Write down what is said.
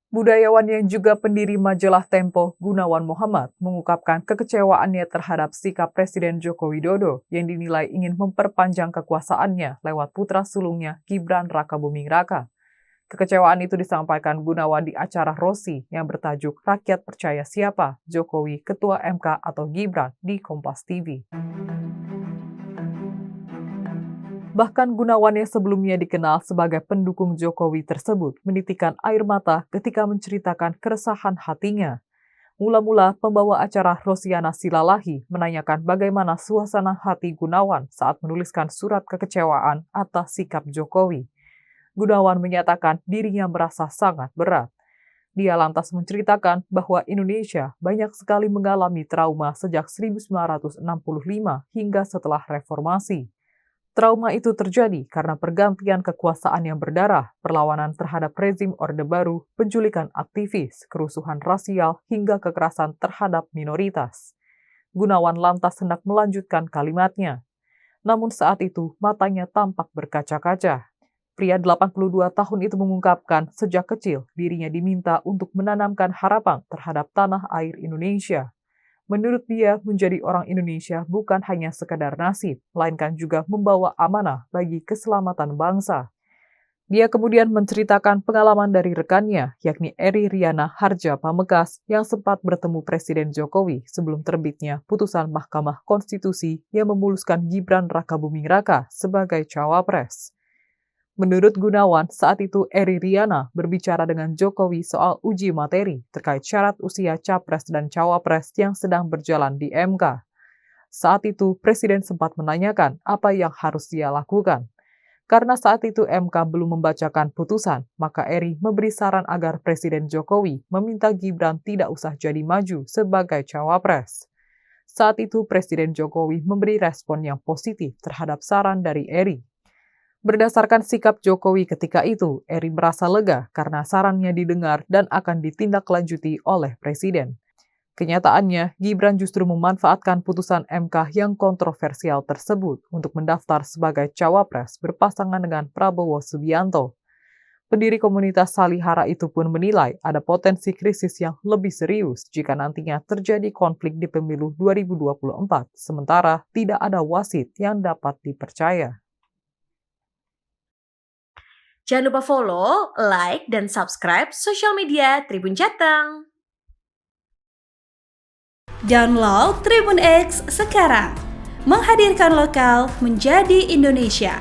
Budayawan yang juga pendiri majalah Tempo, Gunawan Muhammad, mengungkapkan kekecewaannya terhadap sikap Presiden Joko Widodo yang dinilai ingin memperpanjang kekuasaannya lewat putra sulungnya Gibran Rakabuming Raka. Kekecewaan itu disampaikan Gunawan di acara Rosi yang bertajuk Rakyat Percaya Siapa, Jokowi, Ketua MK atau Gibran di Kompas TV. Bahkan Gunawan yang sebelumnya dikenal sebagai pendukung Jokowi tersebut menitikan air mata ketika menceritakan keresahan hatinya. Mula-mula pembawa acara Rosiana Silalahi menanyakan bagaimana suasana hati Gunawan saat menuliskan surat kekecewaan atas sikap Jokowi. Gunawan menyatakan dirinya merasa sangat berat. Dia lantas menceritakan bahwa Indonesia banyak sekali mengalami trauma sejak 1965 hingga setelah reformasi. Trauma itu terjadi karena pergantian kekuasaan yang berdarah, perlawanan terhadap rezim Orde Baru, penculikan aktivis, kerusuhan rasial, hingga kekerasan terhadap minoritas. Gunawan lantas hendak melanjutkan kalimatnya. Namun saat itu matanya tampak berkaca-kaca. Pria 82 tahun itu mengungkapkan sejak kecil dirinya diminta untuk menanamkan harapan terhadap tanah air Indonesia. Menurut dia, menjadi orang Indonesia bukan hanya sekadar nasib, melainkan juga membawa amanah bagi keselamatan bangsa. Dia kemudian menceritakan pengalaman dari rekannya, yakni Eri Riana Harja Pamekas, yang sempat bertemu Presiden Jokowi sebelum terbitnya putusan Mahkamah Konstitusi yang memuluskan Gibran Rakabuming Raka sebagai cawapres. Menurut Gunawan, saat itu Eri Riana berbicara dengan Jokowi soal uji materi terkait syarat usia capres dan cawapres yang sedang berjalan di MK. Saat itu, Presiden sempat menanyakan apa yang harus dia lakukan. Karena saat itu MK belum membacakan putusan, maka Eri memberi saran agar Presiden Jokowi meminta Gibran tidak usah jadi maju sebagai cawapres. Saat itu, Presiden Jokowi memberi respon yang positif terhadap saran dari Eri. Berdasarkan sikap Jokowi ketika itu, Eri merasa lega karena sarannya didengar dan akan ditindaklanjuti oleh Presiden. Kenyataannya, Gibran justru memanfaatkan putusan MK yang kontroversial tersebut untuk mendaftar sebagai cawapres berpasangan dengan Prabowo Subianto. Pendiri komunitas Salihara itu pun menilai ada potensi krisis yang lebih serius jika nantinya terjadi konflik di pemilu 2024, sementara tidak ada wasit yang dapat dipercaya. Jangan lupa follow, like, dan subscribe sosial media Tribun Jateng. Download Tribun X sekarang, menghadirkan lokal menjadi Indonesia.